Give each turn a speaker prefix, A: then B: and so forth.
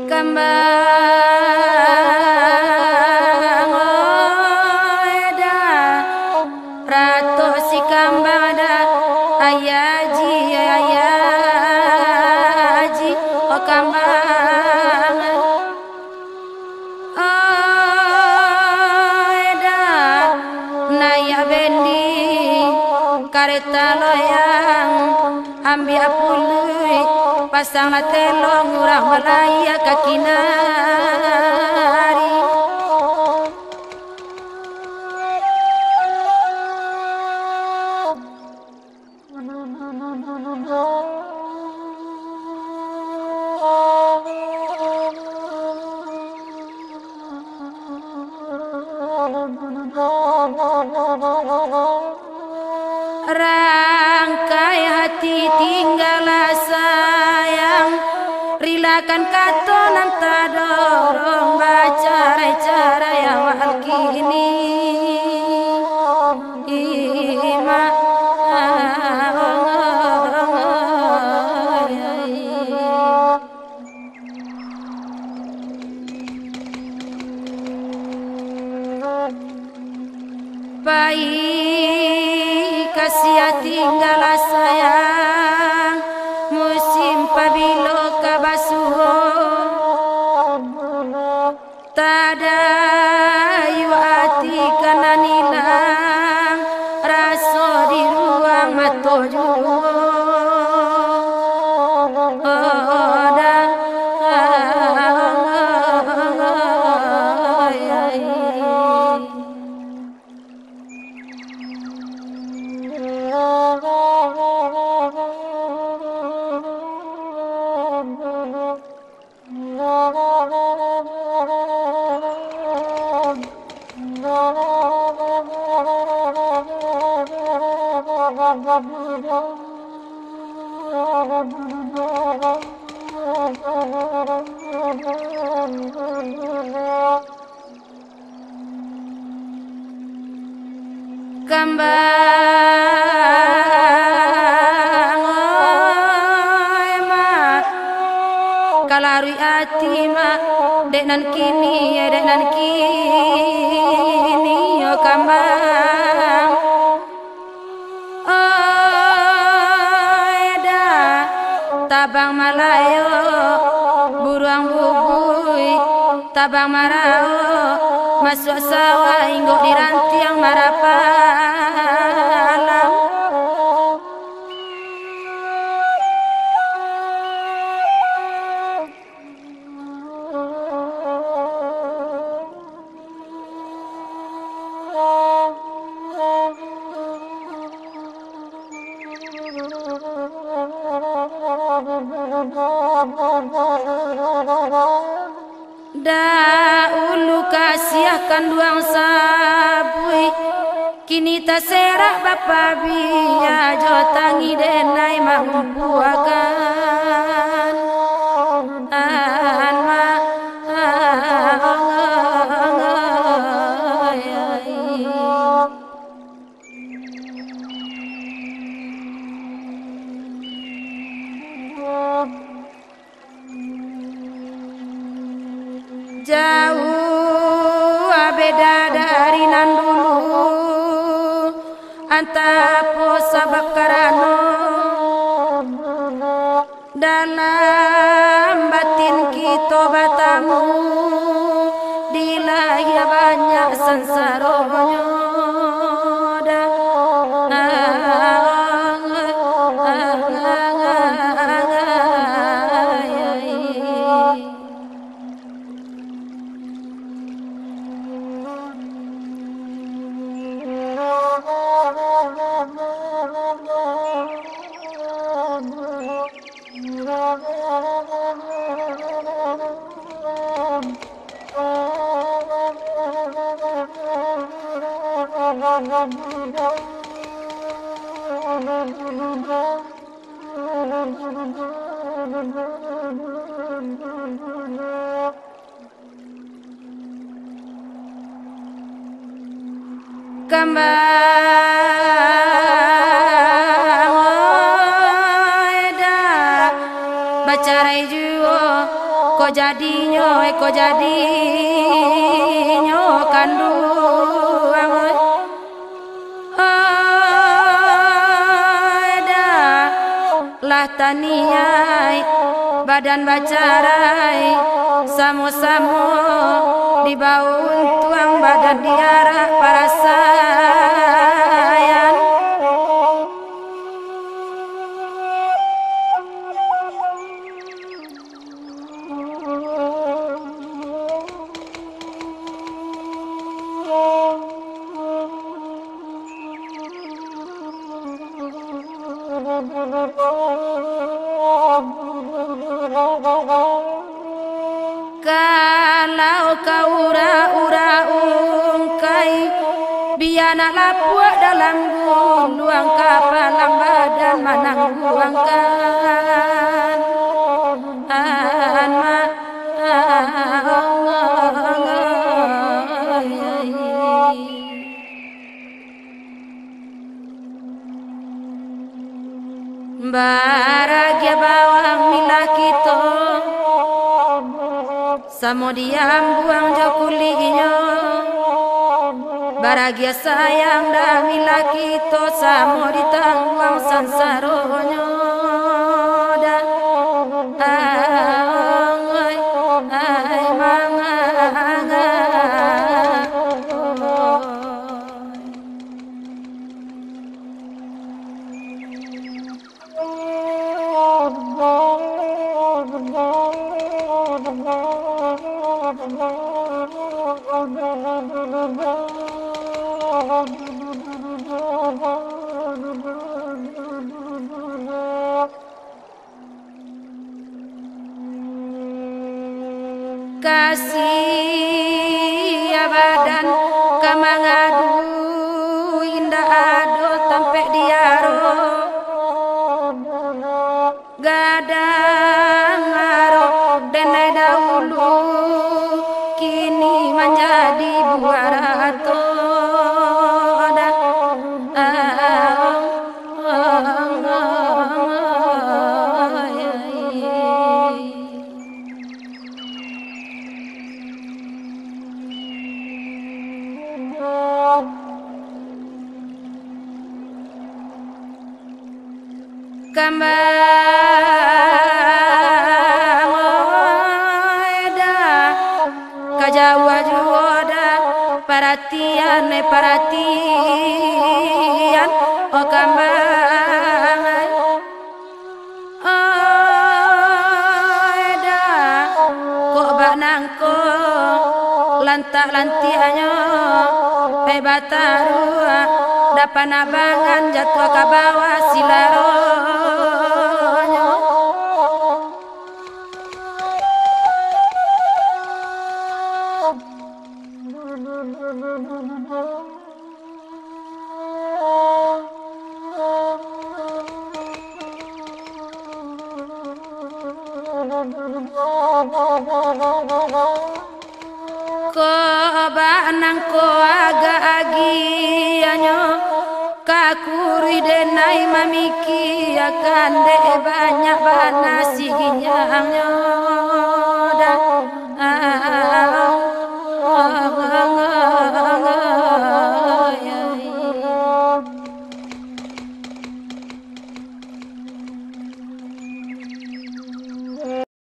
A: Kambang oeda rato si kambang ada ayaji oh kambang oeda naya bendi kareta loyang ambil apului pasang telong urang malaya kakinari rangkai hati tinggal sayang rilakan katonan tadorong bacara yang wal kini ima baik kasih tinggal sayang musim pabilo kabasuho tada yu ati kananilang raso di ruang matojo kambang ema kalarui ati ma denan kini yo kambang eda tabang malayo buruang bubui tabang marao masuk sawah inggok di rantiang marapalang dahulu kasiahkan duang sabui kini tak serak bapa biya jotangi denai mampuakan anma jauh beda dari nan dulu antapo sabab karano dalam batin kita batamu dilahir banyak sensaronyo Kembang eda bacarai juo ko jadinyo kanduang eda lah taniai badan bacarai samo-samo di baun tuang badan diarah para sayang kalau kau ura-ura ungkai biana lapua dalam gunduang kapalang badan manang buangkan ma Baragia bawang mila kito samo diam buang jokulinyo Baragia sayang dah mila kito samo ditangguang sansaronyo dah ay manganga kasih abadan kamangadu indah ado tampe diaro gadang aro denai dahulu kini menjadi buarato kambang eda kajawa juoda perhatian oh kambang eda kok banangko lantianyo pebatarua dapan abangan jatuh ke bawah silaronyo ko banang ko aga-agianyo kakuri denai mamiki akan de banyak bana siginyangyo